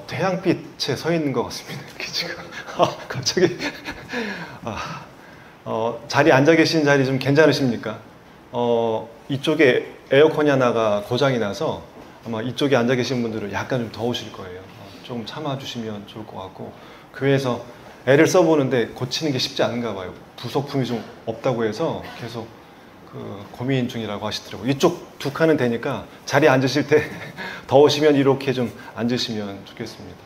태양빛에 서 있는 것 같습니다. 이렇게 지금 갑자기 자리에 앉아 계신 자리 좀 괜찮으십니까? 이쪽에 에어컨이 하나가 고장이 나서 아마 이쪽에 앉아 계신 분들은 약간 좀 더우실 거예요. 좀 참아주시면 좋을 것 같고, 교회에서 애를 써보는데 고치는 게 쉽지 않은가 봐요. 부속품이 좀 없다고 해서 계속 고민 중이라고 하시더라고요. 이쪽 두 칸은 되니까 자리에 앉으실 때 더우시면 이렇게 좀 앉으시면 좋겠습니다.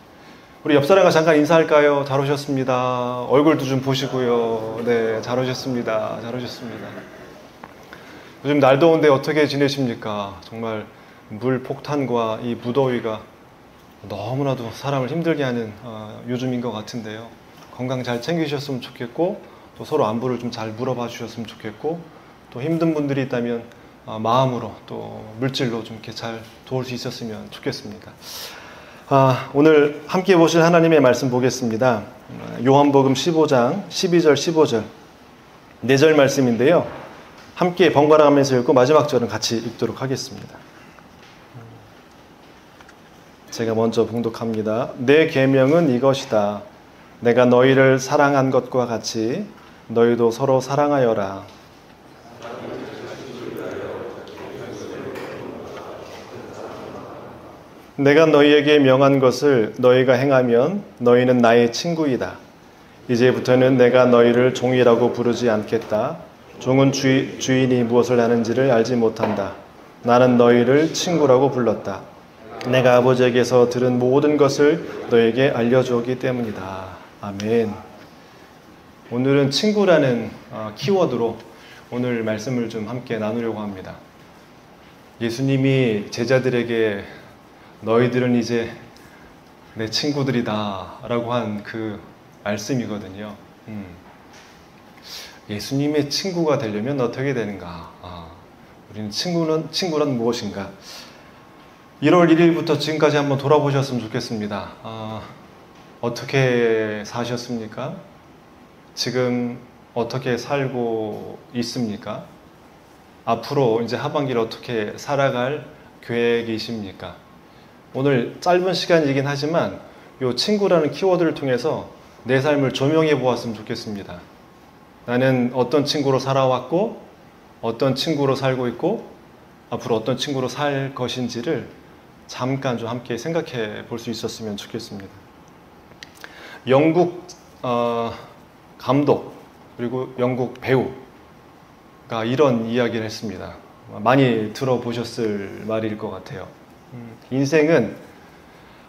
우리 옆 사람과 잠깐 인사할까요? 잘 오셨습니다. 얼굴도 좀 보시고요. 네, 잘 오셨습니다. 잘 오셨습니다. 요즘 날 더운데 어떻게 지내십니까? 정말 물 폭탄과 이 무더위가 너무나도 사람을 힘들게 하는 요즘인 것 같은데요. 건강 잘 챙기셨으면 좋겠고, 또 서로 안부를 좀 잘 물어봐 주셨으면 좋겠고, 또 힘든 분들이 있다면 마음으로 또 물질로 좀 이렇게 잘 도울 수 있었으면 좋겠습니다. 오늘 함께 보실 하나님의 말씀 보겠습니다. 요한복음 15장 12절 15절 4절 말씀인데요. 함께 번갈아 가면서 읽고 마지막 절은 같이 읽도록 하겠습니다. 제가 먼저 봉독합니다. 내 계명은 이것이다. 내가 너희를 사랑한 것과 같이 너희도 서로 사랑하여라. 내가 너희에게 명한 것을 너희가 행하면 너희는 나의 친구이다. 이제부터는 내가 너희를 종이라고 부르지 않겠다. 종은 주인이 무엇을 하는지를 알지 못한다. 나는 너희를 친구라고 불렀다. 내가 아버지에게서 들은 모든 것을 너에게 알려주었기 때문이다. 아멘. 오늘은 친구라는 키워드로 오늘 말씀을 좀 함께 나누려고 합니다. 예수님이 제자들에게 너희들은 이제 내 친구들이다 라고 한 그 말씀이거든요. 예수님의 친구가 되려면 어떻게 되는가? 우리는 친구란 무엇인가? 1월 1일부터 지금까지 한번 돌아보셨으면 좋겠습니다. 어떻게 사셨습니까? 지금 어떻게 살고 있습니까? 앞으로 이제 하반기를 어떻게 살아갈 계획이십니까? 오늘 짧은 시간이긴 하지만 이 친구라는 키워드를 통해서 내 삶을 조명해 보았으면 좋겠습니다. 나는 어떤 친구로 살아왔고, 어떤 친구로 살고 있고, 앞으로 어떤 친구로 살 것인지를 잠깐 좀 함께 생각해 볼 수 있었으면 좋겠습니다. 영국 감독 그리고 영국 배우가 이런 이야기를 했습니다. 많이 들어보셨을 말일 것 같아요. 인생은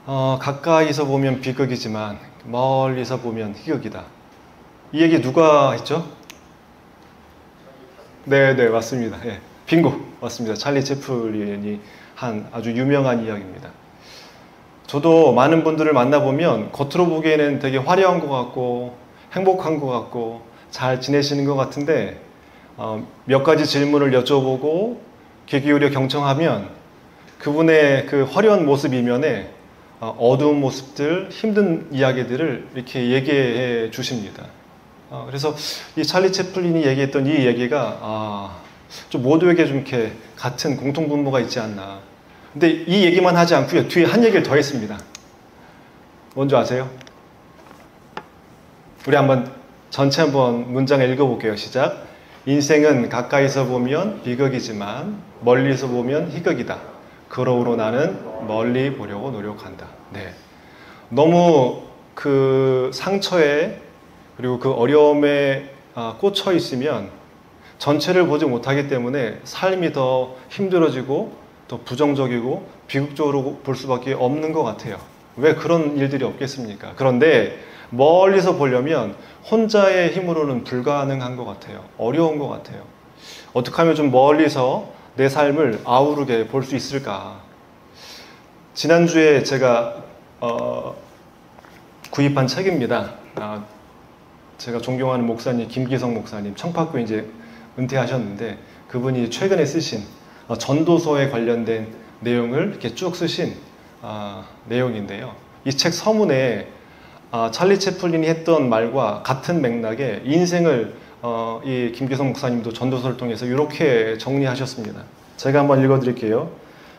가까이서 보면 비극이지만 멀리서 보면 희극이다. 이 얘기 누가 했죠? 네, 맞습니다. 예, 빙고 맞습니다. 찰리 채플린이 한 아주 유명한 이야기입니다. 저도 많은 분들을 만나보면 겉으로 보기에는 되게 화려한 것 같고 행복한 것 같고 잘 지내시는 것 같은데 몇 가지 질문을 여쭤보고 귀 기울여 경청하면 그분의 그 화려한 모습 이면에 어두운 모습들, 힘든 이야기들을 이렇게 얘기해 주십니다. 그래서 이 찰리 채플린이 얘기했던 이 얘기가 좀 모두에게 좀 이렇게 같은 공통분모가 있지 않나. 근데 이 얘기만 하지 않고요. 뒤에 한 얘기를 더 했습니다. 뭔지 아세요? 우리 전체 한번 문장을 읽어볼게요. 시작. 인생은 가까이서 보면 비극이지만 멀리서 보면 희극이다. 그러므로 나는 멀리 보려고 노력한다. 네. 너무 그 상처에 그리고 그 어려움에 꽂혀 있으면 전체를 보지 못하기 때문에 삶이 더 힘들어지고 더 부정적이고 비극적으로 볼 수밖에 없는 것 같아요. 왜 그런 일들이 없겠습니까? 그런데 멀리서 보려면 혼자의 힘으로는 불가능한 것 같아요. 어려운 것 같아요. 어떻게 하면 좀 멀리서 내 삶을 아우르게 볼 수 있을까? 지난주에 제가 구입한 책입니다. 제가 존경하는 목사님 김기성 목사님, 청파교회 이제 은퇴하셨는데 그분이 최근에 쓰신 전도서에 관련된 내용을 이렇게 쭉 쓰신 내용인데요. 이 책 서문에 찰리 채플린이 했던 말과 같은 맥락의 인생을 이 김기성 목사님도 전도서를 통해서 이렇게 정리하셨습니다. 제가 한번 읽어드릴게요.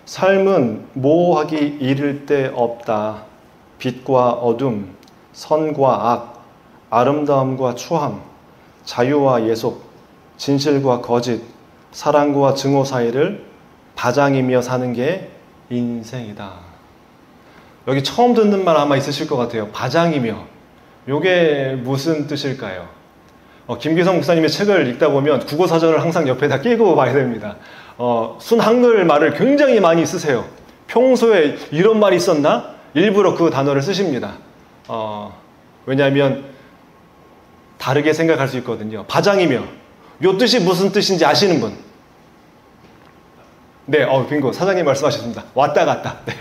삶은 모호하기 이를 데 없다. 빛과 어둠, 선과 악, 아름다움과 추함, 자유와 예속, 진실과 거짓, 사랑과 증오 사이를 바장이며 사는 게 인생이다. 여기 처음 듣는 말 아마 있으실 것 같아요. 바장이며. 이게 무슨 뜻일까요? 김기성 목사님의 책을 읽다 보면 국어사전을 항상 옆에다 끼고 봐야 됩니다. 순한글 말을 굉장히 많이 쓰세요. 평소에 이런 말이 있었나? 일부러 그 단어를 쓰십니다. 왜냐하면 다르게 생각할 수 있거든요. 바장이며. 요 뜻이 무슨 뜻인지 아시는 분? 네, 빙고. 사장님 말씀하셨습니다. 왔다 갔다. 네.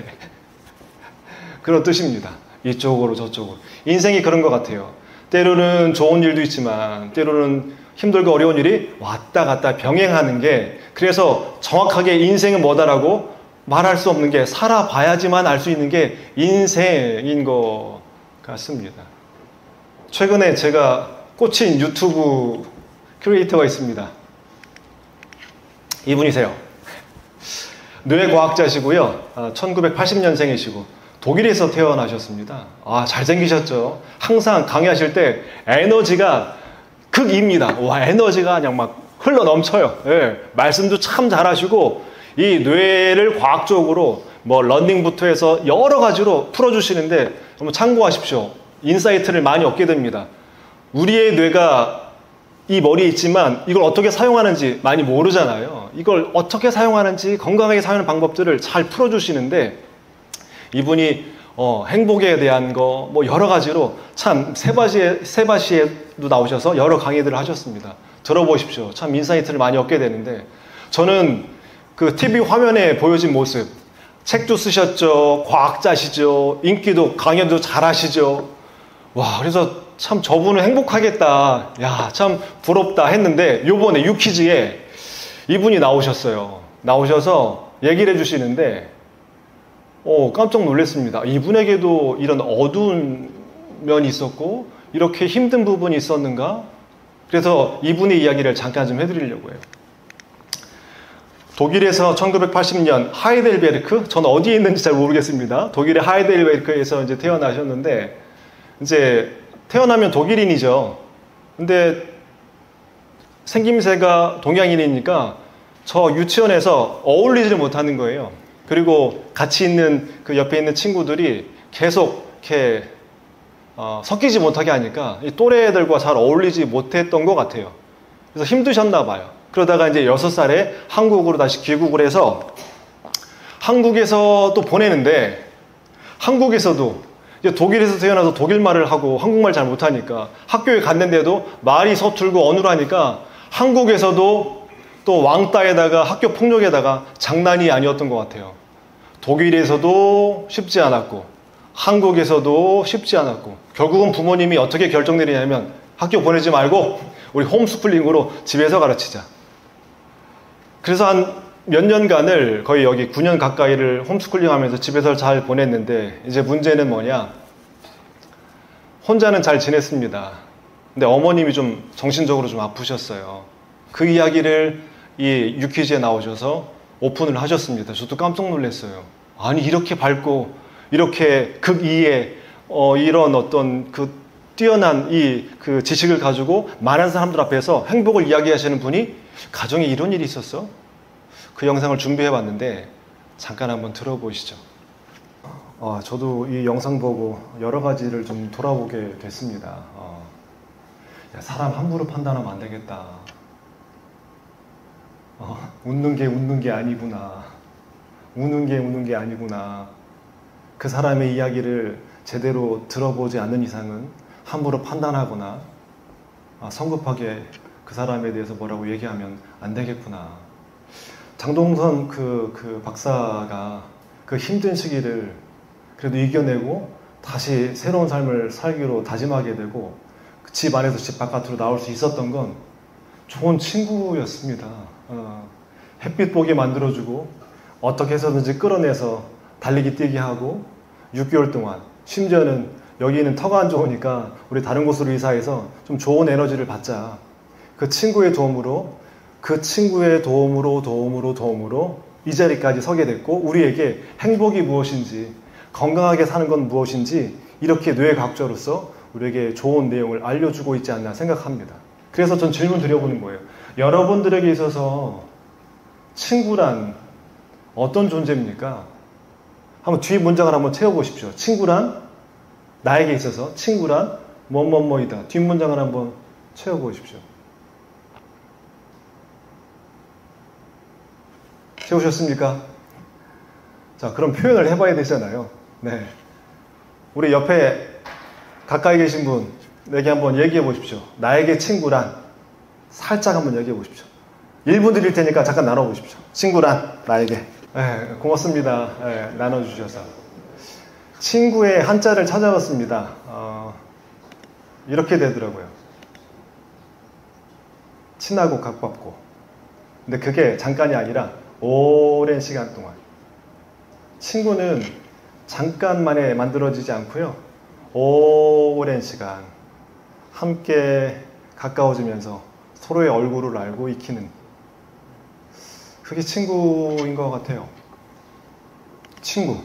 그런 뜻입니다. 이쪽으로 저쪽으로. 인생이 그런 것 같아요. 때로는 좋은 일도 있지만 때로는 힘들고 어려운 일이 왔다 갔다 병행하는 게, 그래서 정확하게 인생은 뭐다라고 말할 수 없는 게, 살아봐야지만 알 수 있는 게 인생인 것 같습니다. 최근에 제가 꽂힌 유튜브 크리에이터가 있습니다. 이분이세요. 뇌과학자시고요. 1980년생이시고 독일에서 태어나셨습니다. 잘생기셨죠. 항상 강의하실 때 에너지가 극입니다. 에너지가 그냥 막 흘러 넘쳐요. 예, 말씀도 참 잘하시고, 이 뇌를 과학적으로 러닝부터 해서 여러 가지로 풀어주시는데 한번 참고하십시오. 인사이트를 많이 얻게 됩니다. 우리의 뇌가 이 머리에 있지만 이걸 어떻게 사용하는지 많이 모르잖아요. 이걸 어떻게 사용하는지, 건강하게 사용하는 방법들을 잘 풀어주시는데, 이분이 행복에 대한 거 여러 가지로 참 세바시에도 나오셔서 여러 강의들을 하셨습니다. 들어보십시오. 참 인사이트를 많이 얻게 되는데, 저는 그 TV 화면에 보여진 모습, 책도 쓰셨죠, 과학자시죠, 인기도 강연도 잘하시죠. 그래서 참 저분은 행복하겠다, 야 참 부럽다 했는데, 요번에 유퀴즈에 이분이 나오셨어요. 나오셔서 얘기를 해주시는데 깜짝 놀랐습니다. 이분에게도 이런 어두운 면이 있었고 이렇게 힘든 부분이 있었는가? 그래서 이분의 이야기를 잠깐 좀 해드리려고 해요. 독일에서 1980년 하이델베르크, 전 어디에 있는지 잘 모르겠습니다. 독일의 하이델베르크에서 이제 태어나셨는데, 이제 태어나면 독일인이죠. 근데 생김새가 동양인이니까 저 유치원에서 어울리지를 못하는 거예요. 그리고 같이 있는 그 옆에 있는 친구들이 계속 이렇게 섞이지 못하게 하니까 이 또래 애들과 잘 어울리지 못했던 것 같아요. 그래서 힘드셨나 봐요. 그러다가 이제 6살에 한국으로 다시 귀국을 해서 한국에서 또 보내는데, 한국에서도 이제 독일에서 태어나서 독일말을 하고 한국말 잘 못하니까 학교에 갔는데도 말이 서툴고 어눌하니까 한국에서도 또 왕따에다가 학교 폭력에다가 장난이 아니었던 것 같아요. 독일에서도 쉽지 않았고 한국에서도 쉽지 않았고, 결국은 부모님이 어떻게 결정 내리냐면, 학교 보내지 말고 우리 홈스쿨링으로 집에서 가르치자. 그래서 한 몇 년간을, 거의 여기 9년 가까이를 홈스쿨링 하면서 집에서 잘 보냈는데, 이제 문제는 뭐냐, 혼자는 잘 지냈습니다. 근데 어머님이 좀 정신적으로 좀 아프셨어요. 그 이야기를 이 유퀴즈에 나오셔서 오픈을 하셨습니다. 저도 깜짝 놀랐어요. 아니, 이렇게 밝고 이렇게 극이의 이런 어떤 그 뛰어난 그 지식을 가지고 많은 사람들 앞에서 행복을 이야기하시는 분이 가정에 이런 일이 있었어? 그 영상을 준비해 봤는데 잠깐 한번 들어보시죠. 저도 이 영상 보고 여러 가지를 좀 돌아보게 됐습니다. 야, 사람 함부로 판단하면 안 되겠다. 웃는 게 아니구나. 우는 게 아니구나. 그 사람의 이야기를 제대로 들어보지 않는 이상은 함부로 판단하거나 성급하게 그 사람에 대해서 뭐라고 얘기하면 안 되겠구나. 장동선 그 박사가 그 힘든 시기를 그래도 이겨내고 다시 새로운 삶을 살기로 다짐하게 되고, 집 안에서 집 바깥으로 나올 수 있었던 건 좋은 친구였습니다. 햇빛 보게 만들어주고 어떻게 해서든지 끌어내서 달리기 뛰게 하고, 6개월 동안, 심지어는 여기는 터가 안 좋으니까 우리 다른 곳으로 이사해서 좀 좋은 에너지를 받자. 그 친구의 도움으로 이 자리까지 서게 됐고, 우리에게 행복이 무엇인지, 건강하게 사는 건 무엇인지 이렇게 뇌과학자로서 우리에게 좋은 내용을 알려주고 있지 않나 생각합니다. 그래서 전 질문 드려보는 거예요. 여러분들에게 있어서 친구란 어떤 존재입니까? 한번 뒤 문장을 한번 채워보십시오. 친구란, 나에게 있어서 친구란 뭐뭐뭐이다. 뒷 문장을 한번 채워보십시오. 채우셨습니까? 자, 그럼 표현을 해봐야 되잖아요. 네. 우리 옆에 가까이 계신 분에게 한번 얘기해 보십시오. 나에게 친구란, 살짝 한번 얘기해 보십시오. 1분 드릴 테니까 잠깐 나눠보십시오. 친구란, 나에게. 네, 고맙습니다. 네, 나눠주셔서. 친구의 한자를 찾아봤습니다. 이렇게 되더라고요. 친하고 가깝고. 근데 그게 잠깐이 아니라 오랜 시간 동안. 친구는 잠깐만에 만들어지지 않고요. 오랜 시간 함께 가까워지면서 서로의 얼굴을 알고 익히는, 그게 친구인 것 같아요. 친구.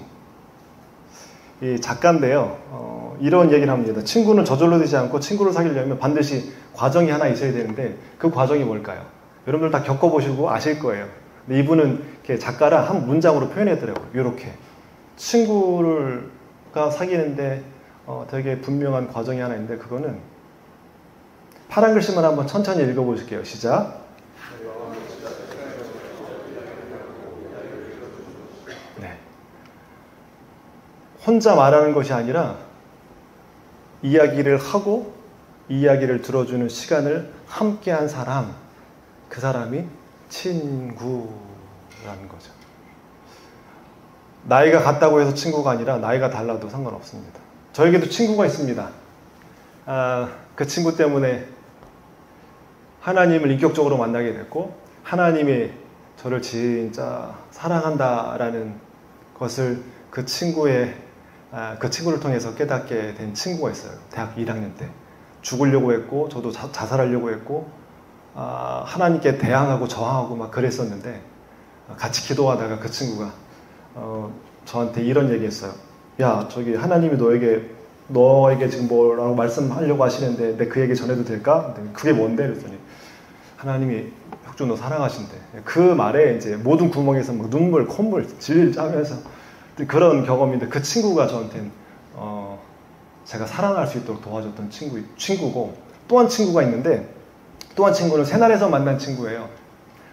이 작가인데요. 이런 얘기를 합니다. 친구는 저절로 되지 않고 친구를 사귀려면 반드시 과정이 하나 있어야 되는데 그 과정이 뭘까요? 여러분들 다 겪어보시고 아실 거예요. 근데 이분은 작가라 한 문장으로 표현했더라고요. 이렇게. 친구가 사귀는데 되게 분명한 과정이 하나 있는데, 그거는 파란 글씨만 한번 천천히 읽어보실게요. 시작. 네. 혼자 말하는 것이 아니라 이야기를 하고 이야기를 들어주는 시간을 함께한 사람, 그 사람이 친구라는 거죠. 나이가 같다고 해서 친구가 아니라 나이가 달라도 상관없습니다. 저에게도 친구가 있습니다. 그 친구 때문에 하나님을 인격적으로 만나게 됐고, 하나님이 저를 진짜 사랑한다라는 것을 그 친구를 통해서 깨닫게 된 친구가 있어요. 대학 1학년 때. 죽으려고 했고, 저도 자살하려고 했고, 하나님께 대항하고 저항하고 막 그랬었는데, 같이 기도하다가 그 친구가 저한테 이런 얘기 했어요. 야, 저기 하나님이 너에게 지금 뭐라고 말씀하려고 하시는데 내 그 얘기 전해도 될까? 그게 뭔데? 그랬더니 하나님이 혁준 너 사랑하신대. 그 말에 이제 모든 구멍에서 막 눈물, 콧물 질 짜면서 그런 경험인데, 그 친구가 저한테는 제가 살아날 수 있도록 도와줬던 친구고, 또 한 친구가 있는데, 또 한 친구는 새날에서 만난 친구예요.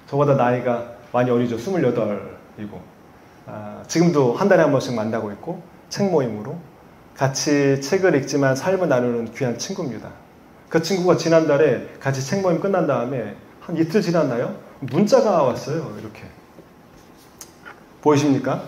저보다 나이가 많이 어리죠. 28이고 지금도 한 달에 한 번씩 만나고 있고, 책 모임으로 같이 책을 읽지만 삶을 나누는 귀한 친구입니다. 그 친구가 지난달에 같이 책 모임 끝난 다음에 한 이틀 지났나요? 문자가 왔어요. 이렇게. 보이십니까?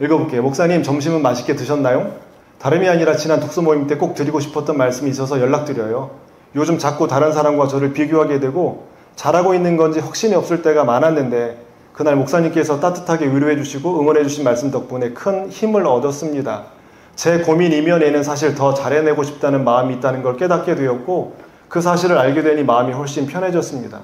읽어볼게요. 목사님, 점심은 맛있게 드셨나요? 다름이 아니라 지난 독서 모임 때 꼭 드리고 싶었던 말씀이 있어서 연락드려요. 요즘 자꾸 다른 사람과 저를 비교하게 되고 잘하고 있는 건지 확신이 없을 때가 많았는데, 그날 목사님께서 따뜻하게 위로해 주시고 응원해 주신 말씀 덕분에 큰 힘을 얻었습니다. 제 고민 이면에는 사실 더 잘해내고 싶다는 마음이 있다는 걸 깨닫게 되었고, 그 사실을 알게 되니 마음이 훨씬 편해졌습니다.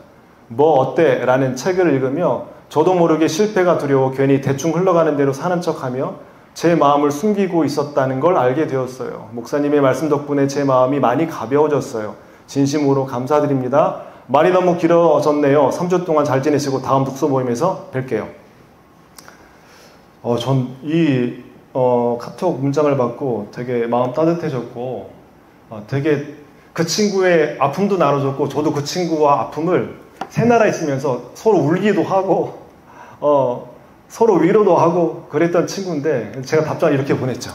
뭐 어때? 라는 책을 읽으며 저도 모르게 실패가 두려워 괜히 대충 흘러가는 대로 사는 척하며 제 마음을 숨기고 있었다는 걸 알게 되었어요. 목사님의 말씀 덕분에 제 마음이 많이 가벼워졌어요. 진심으로 감사드립니다. 말이 너무 길어졌네요. 3주 동안 잘 지내시고 다음 독서 모임에서 뵐게요. 전 이 카톡 문장을 받고 되게 마음 따뜻해졌고, 되게 그 친구의 아픔도 나눠줬고, 저도 그 친구와 아픔을 새나라에 있으면서 서로 울기도 하고 서로 위로도 하고 그랬던 친구인데, 제가 답장을 이렇게 보냈죠.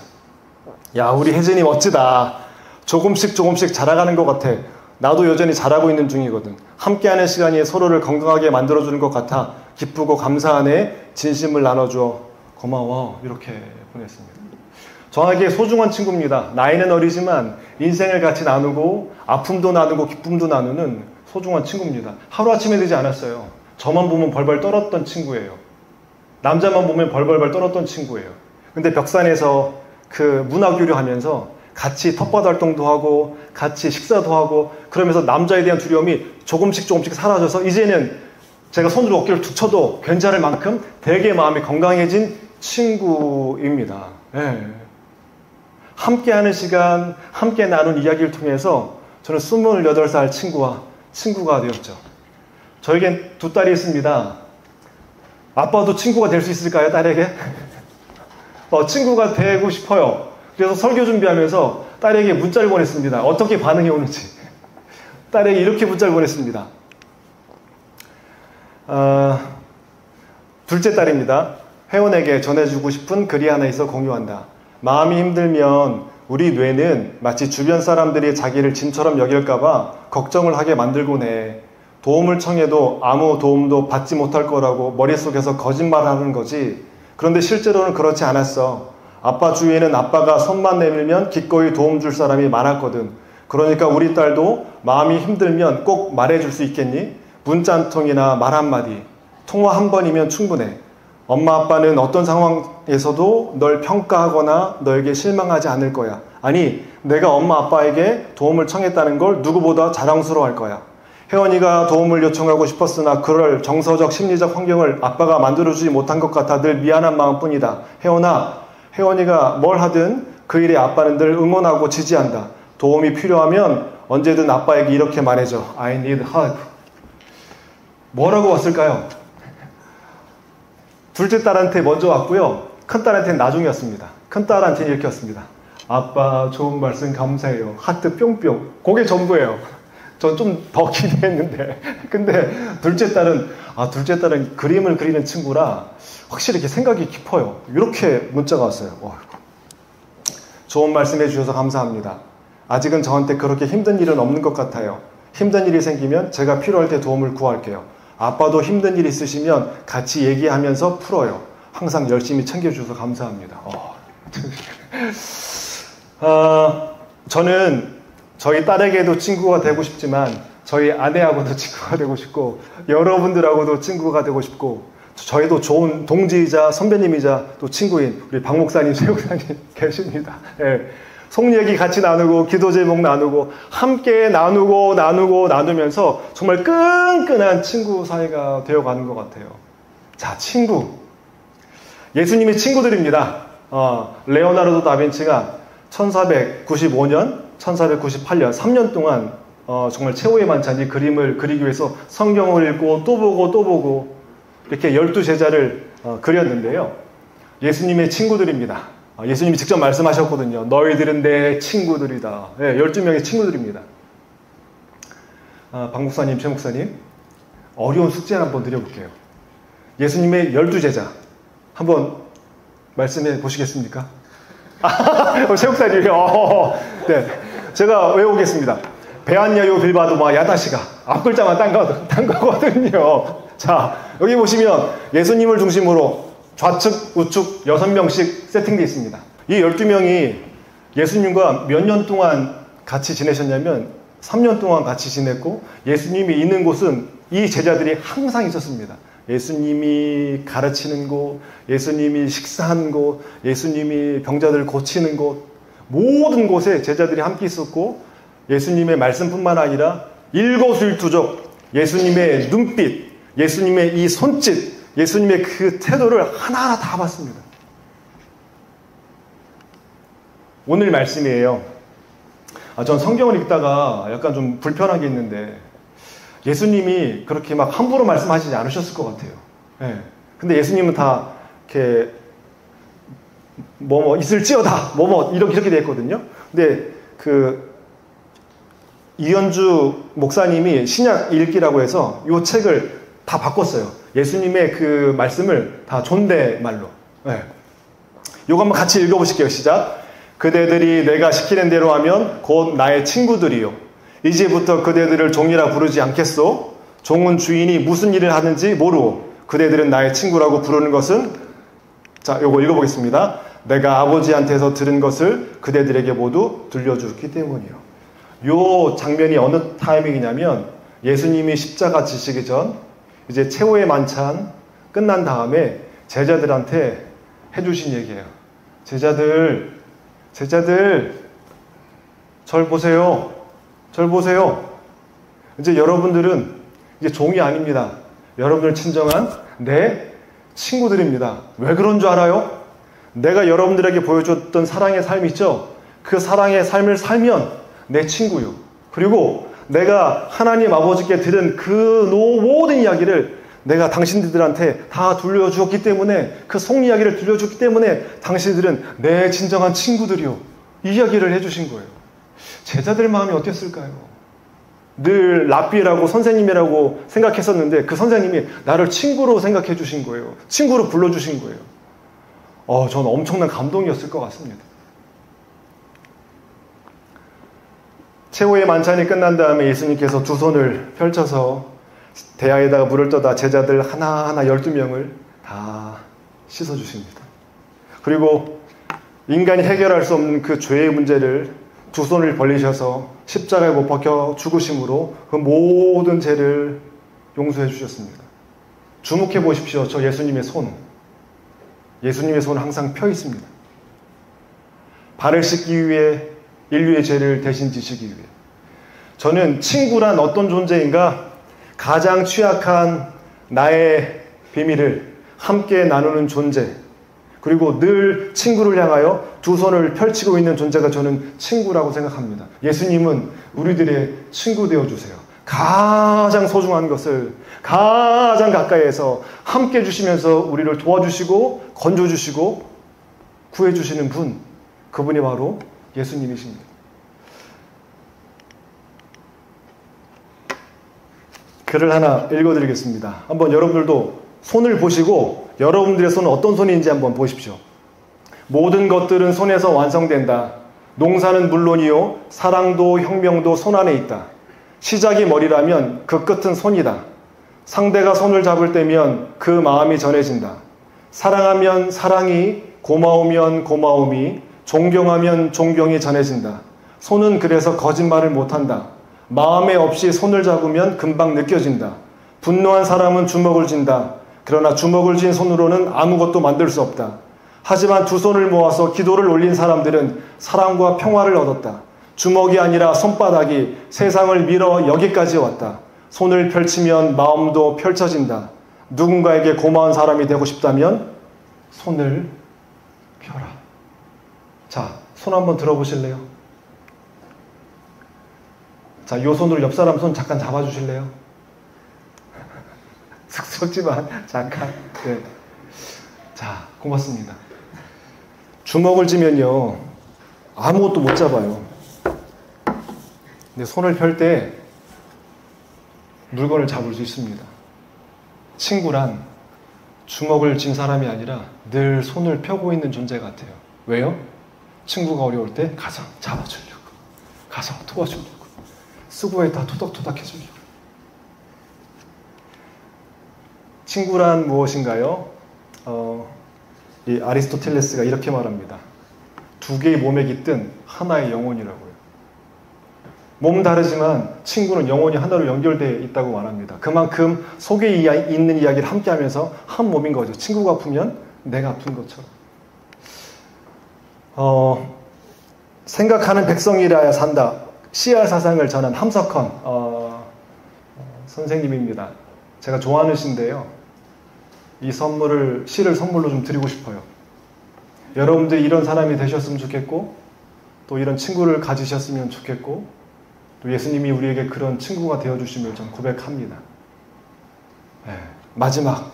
야, 우리 혜진이 멋지다. 조금씩 자라가는 것 같아. 나도 여전히 잘하고 있는 중이거든. 함께하는 시간이 서로를 건강하게 만들어주는 것 같아. 기쁘고 감사하네. 진심을 나눠줘. 고마워. 이렇게 보냈습니다. 저에게 소중한 친구입니다. 나이는 어리지만 인생을 같이 나누고 아픔도 나누고 기쁨도 나누는 소중한 친구입니다. 하루아침에 되지 않았어요. 저만 보면 벌벌 떨었던 친구예요. 남자만 보면 벌벌 떨었던 친구예요. 근데 벽산에서 그 문화교류 하면서 같이 텃밭 활동도 하고 같이 식사도 하고 그러면서 남자에 대한 두려움이 조금씩 사라져서 이제는 제가 손으로 어깨를 툭 쳐도 괜찮을 만큼 되게 마음이 건강해진 친구입니다. 네. 함께하는 시간, 함께 나눈 이야기를 통해서 저는 28살 친구와 친구가 되었죠. 저에겐 두 딸이 있습니다. 아빠도 친구가 될 수 있을까요, 딸에게? 친구가 되고 싶어요. 그래서 설교 준비하면서 딸에게 문자를 보냈습니다. 어떻게 반응이 오는지. 딸에게 이렇게 문자를 보냈습니다. 둘째 딸입니다. 회원에게 전해주고 싶은 글이 하나 있어 공유한다. 마음이 힘들면 우리 뇌는 마치 주변 사람들이 자기를 짐처럼 여길까봐 걱정을 하게 만들곤 해. 도움을 청해도 아무 도움도 받지 못할 거라고 머릿속에서 거짓말하는 거지. 그런데 실제로는 그렇지 않았어. 아빠 주위에는 아빠가 손만 내밀면 기꺼이 도움 줄 사람이 많았거든. 그러니까 우리 딸도 마음이 힘들면 꼭 말해줄 수 있겠니? 문자 한 통이나 말 한마디. 통화 한 번이면 충분해. 엄마 아빠는 어떤 상황에서도 널 평가하거나 너에게 실망하지 않을 거야. 아니, 내가 엄마 아빠에게 도움을 청했다는 걸 누구보다 자랑스러워할 거야. 혜원이가 도움을 요청하고 싶었으나 그럴 정서적 심리적 환경을 아빠가 만들어주지 못한 것 같아 늘 미안한 마음뿐이다. 혜원이가 뭘 하든 그 일에 아빠는 늘 응원하고 지지한다. 도움이 필요하면 언제든 아빠에게 이렇게 말해줘. I need help. 뭐라고 왔을까요? 둘째 딸한테 먼저 왔고요. 큰 딸한테는 나중에 왔습니다. 큰 딸한테는 이렇게 왔습니다. 아빠 좋은 말씀 감사해요. 하트 뿅뿅. 그게 전부예요. 전 좀 더 기대했는데. 근데 둘째 딸은 그림을 그리는 친구라 확실히 이렇게 생각이 깊어요. 이렇게 문자가 왔어요. 좋은 말씀 해주셔서 감사합니다. 아직은 저한테 그렇게 힘든 일은 없는 것 같아요. 힘든 일이 생기면 제가 필요할 때 도움을 구할게요. 아빠도 힘든 일 있으시면 같이 얘기하면서 풀어요. 항상 열심히 챙겨주셔서 감사합니다. 저는 저희 딸에게도 친구가 되고 싶지만 저희 아내하고도 친구가 되고 싶고 여러분들하고도 친구가 되고 싶고 저희도 좋은 동지이자 선배님이자 또 친구인 우리 박 목사님, 최 목사님 계십니다. 예. 속 얘기 같이 나누고 기도 제목 나누고 함께 나누면서 정말 끈끈한 친구 사이가 되어가는 것 같아요. 자, 친구. 예수님의 친구들입니다. 레오나르도 다빈치가 1495년, 1498년 3년 동안 정말 최후의 만찬 이 그림을 그리기 위해서 성경을 읽고 또 보고 이렇게 12제자를 그렸는데요. 예수님의 친구들입니다. 예수님이 직접 말씀하셨거든요. 너희들은 내 친구들이다. 네, 12명의 친구들입니다. 박 목사님, 최 목사님, 어려운 숙제 한번 드려볼게요. 예수님의 12제자 한번 말씀해 보시겠습니까? 최 목사님이요. 네, 제가 외우겠습니다. 베안야요 빌바도마 야다시가 앞글자만 딴 거거든요. 자, 여기 보시면 예수님을 중심으로 좌측, 우측 6명씩 세팅되어 있습니다. 이 12명이 예수님과 몇 년 동안 같이 지내셨냐면 3년 동안 같이 지냈고 예수님이 있는 곳은 이 제자들이 항상 있었습니다. 예수님이 가르치는 곳, 예수님이 식사하는 곳, 예수님이 병자들을 고치는 곳 모든 곳에 제자들이 함께 있었고 예수님의 말씀뿐만 아니라 일거수일투족 예수님의 눈빛, 예수님의 이 손짓, 예수님의 그 태도를 하나하나 다 봤습니다. 오늘 말씀이에요. 전 성경을 읽다가 약간 좀 불편한 게 있는데 예수님이 그렇게 막 함부로 말씀하시지 않으셨을 것 같아요. 네. 근데 예수님은 다 이렇게 있을지어다 이렇게 돼 있거든요. 근데 그 이현주 목사님이 신약 읽기라고 해서 이 책을 다 바꿨어요. 예수님의 그 말씀을 다 존댓말로. 네. 이거 한번 같이 읽어보실게요. 시작. 그대들이 내가 시키는 대로 하면 곧 나의 친구들이요. 이제부터 그대들을 종이라 부르지 않겠소. 종은 주인이 무슨 일을 하는지 모르고 그대들은 나의 친구라고 부르는 것은 자, 요거 읽어보겠습니다. 내가 아버지한테서 들은 것을 그대들에게 모두 들려주기 때문이요. 요 장면이 어느 타이밍이냐면 예수님이 십자가 지시기 전 이제 최후의 만찬 끝난 다음에 제자들한테 해주신 얘기예요. 제자들 절 보세요. 절 보세요. 이제 여러분들은 이제 종이 아닙니다. 여러분들 친정한 내 친구들입니다. 왜 그런 줄 알아요? 내가 여러분들에게 보여줬던 사랑의 삶 있죠? 그 사랑의 삶을 살면 내 친구요. 그리고 내가 하나님 아버지께 들은 그 모든 이야기를 내가 당신들한테 다 들려주었기 때문에, 그 속 이야기를 들려줬기 때문에 당신들은 내 진정한 친구들이요. 이 이야기를 해주신 거예요. 제자들 마음이 어땠을까요? 늘 랍비라고 선생님이라고 생각했었는데 그 선생님이 나를 친구로 생각해 주신 거예요. 친구로 불러주신 거예요. 저는 엄청난 감동이었을 것 같습니다. 최후의 만찬이 끝난 다음에 예수님께서 두 손을 펼쳐서 대야에다가 물을 떠다 제자들 하나하나 12명을 다 씻어주십니다. 그리고 인간이 해결할 수 없는 그 죄의 문제를 두 손을 벌리셔서 십자가에 못 박혀 죽으심으로 그 모든 죄를 용서해 주셨습니다. 주목해 보십시오. 저 예수님의 손. 예수님의 손은 항상 펴 있습니다. 발을 씻기 위해, 인류의 죄를 대신 지시기 위해. 저는 친구란 어떤 존재인가? 가장 취약한 나의 비밀을 함께 나누는 존재, 그리고 늘 친구를 향하여 두 손을 펼치고 있는 존재가 저는 친구라고 생각합니다. 예수님은 우리들의 친구 되어주세요. 가장 소중한 것을 가장 가까이에서 함께 해주시면서 우리를 도와주시고 건져주시고 구해주시는 분, 그분이 바로 예수님이십니다. 글을 하나 읽어드리겠습니다. 한번 여러분들도 손을 보시고 여러분들의 손은 어떤 손인지 한번 보십시오. 모든 것들은 손에서 완성된다. 농사는 물론이요, 사랑도 혁명도 손 안에 있다. 시작이 머리라면 그 끝은 손이다. 상대가 손을 잡을 때면 그 마음이 전해진다. 사랑하면 사랑이, 고마우면 고마움이, 존경하면 존경이 전해진다. 손은 그래서 거짓말을 못한다. 마음에 없이 손을 잡으면 금방 느껴진다. 분노한 사람은 주먹을 쥔다. 그러나 주먹을 쥔 손으로는 아무것도 만들 수 없다. 하지만 두 손을 모아서 기도를 올린 사람들은 사랑과 평화를 얻었다. 주먹이 아니라 손바닥이 세상을 밀어 여기까지 왔다. 손을 펼치면 마음도 펼쳐진다. 누군가에게 고마운 사람이 되고 싶다면 손을 펴라. 자, 손 한번 들어보실래요? 자, 이 손으로 옆 사람 손 잠깐 잡아주실래요? 쑥스럽지만 잠깐. 네. 자, 고맙습니다. 주먹을 쥐면요 아무것도 못 잡아요. 근데 손을 펼 때 물건을 잡을 수 있습니다. 친구란 주먹을 쥔 사람이 아니라 늘 손을 펴고 있는 존재 같아요. 왜요? 친구가 어려울 때 가서 잡아주려고, 가서 도와주려고, 수고했다 토닥토닥 해주려고. 친구란 무엇인가요? 이 아리스토텔레스가 이렇게 말합니다. 두 개의 몸에 깃든 하나의 영혼이라고요. 몸은 다르지만 친구는 영혼이 하나로 연결되어 있다고 말합니다. 그만큼 속에 있는 이야기를 함께하면서 한 몸인 거죠. 친구가 아프면 내가 아픈 것처럼. 생각하는 백성이라야 산다. CR 사상을 전한 함석헌 선생님입니다. 제가 좋아하는 시인데요. 이 시를 선물로 좀 드리고 싶어요. 여러분들이 이런 사람이 되셨으면 좋겠고, 또 이런 친구를 가지셨으면 좋겠고, 또 예수님이 우리에게 그런 친구가 되어주심을 전 고백합니다. 네. 마지막,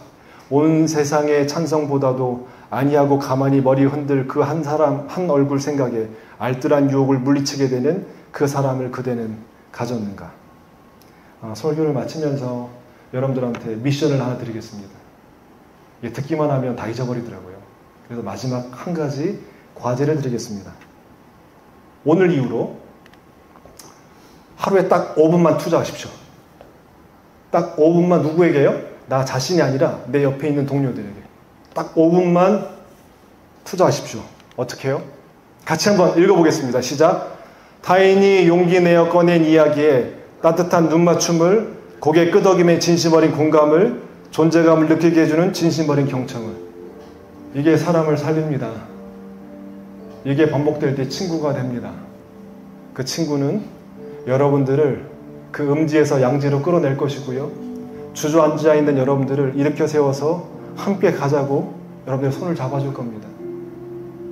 온 세상의 찬성보다도 아니하고 가만히 머리 흔들 그 한 사람, 한 얼굴 생각에 알뜰한 유혹을 물리치게 되는 그 사람을 그대는 가졌는가. 설교를 마치면서 여러분들한테 미션을 하나 드리겠습니다. 듣기만 하면 다 잊어버리더라고요. 그래서 마지막 한 가지 과제를 드리겠습니다. 오늘 이후로 하루에 딱 5분만 투자하십시오. 딱 5분만 누구에게요? 나 자신이 아니라 내 옆에 있는 동료들에게. 딱 5분만 투자하십시오. 어떻게 해요? 같이 한번 읽어보겠습니다. 시작. 타인이 용기 내어 꺼낸 이야기에 따뜻한 눈맞춤을, 고개 끄덕임에 진심 어린 공감을, 존재감을 느끼게 해주는 진심 어린 경청을. 이게 사람을 살립니다. 이게 반복될 때 친구가 됩니다. 그 친구는 여러분들을 그 음지에서 양지로 끌어낼 것이고요. 주저앉아 있는 여러분들을 일으켜 세워서 함께 가자고 여러분들 손을 잡아줄 겁니다.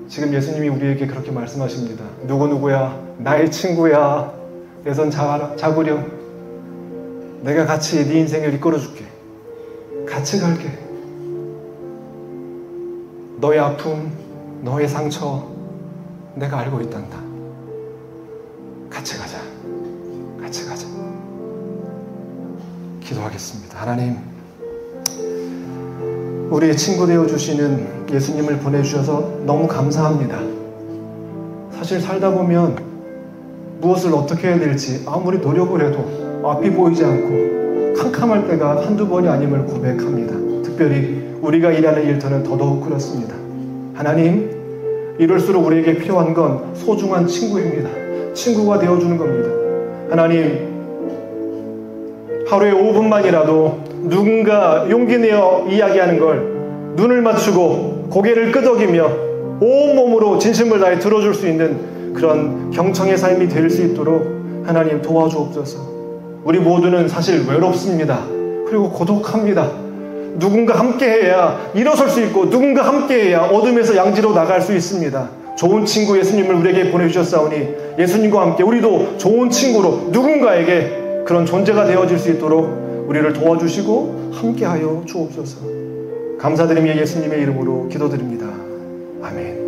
지금 예수님이 우리에게 그렇게 말씀하십니다. 누구누구야, 나의 친구야, 내 손 잡으렴. 내가 같이 네 인생을 이끌어줄게. 같이 갈게. 너의 아픔, 너의 상처 내가 알고 있단다. 같이 가자. 같이 가자. 기도하겠습니다. 하나님, 우리의 친구 되어주시는 예수님을 보내주셔서 너무 감사합니다. 사실 살다 보면 무엇을 어떻게 해야 될지 아무리 노력을 해도 앞이 보이지 않고 캄캄할 때가 한두 번이 아님을 고백합니다. 특별히 우리가 일하는 일터는 더더욱 그렇습니다. 하나님, 이럴수록 우리에게 필요한 건 소중한 친구입니다. 친구가 되어주는 겁니다. 하나님, 하루에 5분만이라도 누군가 용기 내어 이야기하는 걸 눈을 맞추고 고개를 끄덕이며 온몸으로 진심을 다해 들어줄 수 있는 그런 경청의 삶이 될 수 있도록 하나님 도와주옵소서. 우리 모두는 사실 외롭습니다. 그리고 고독합니다. 누군가 함께해야 일어설 수 있고 누군가 함께해야 어둠에서 양지로 나갈 수 있습니다. 좋은 친구 예수님을 우리에게 보내주셨사오니 예수님과 함께 우리도 좋은 친구로 누군가에게 그런 존재가 되어질 수 있도록 우리를 도와주시고 함께하여 주옵소서. 감사드리며 예수님의 이름으로 기도드립니다. 아멘.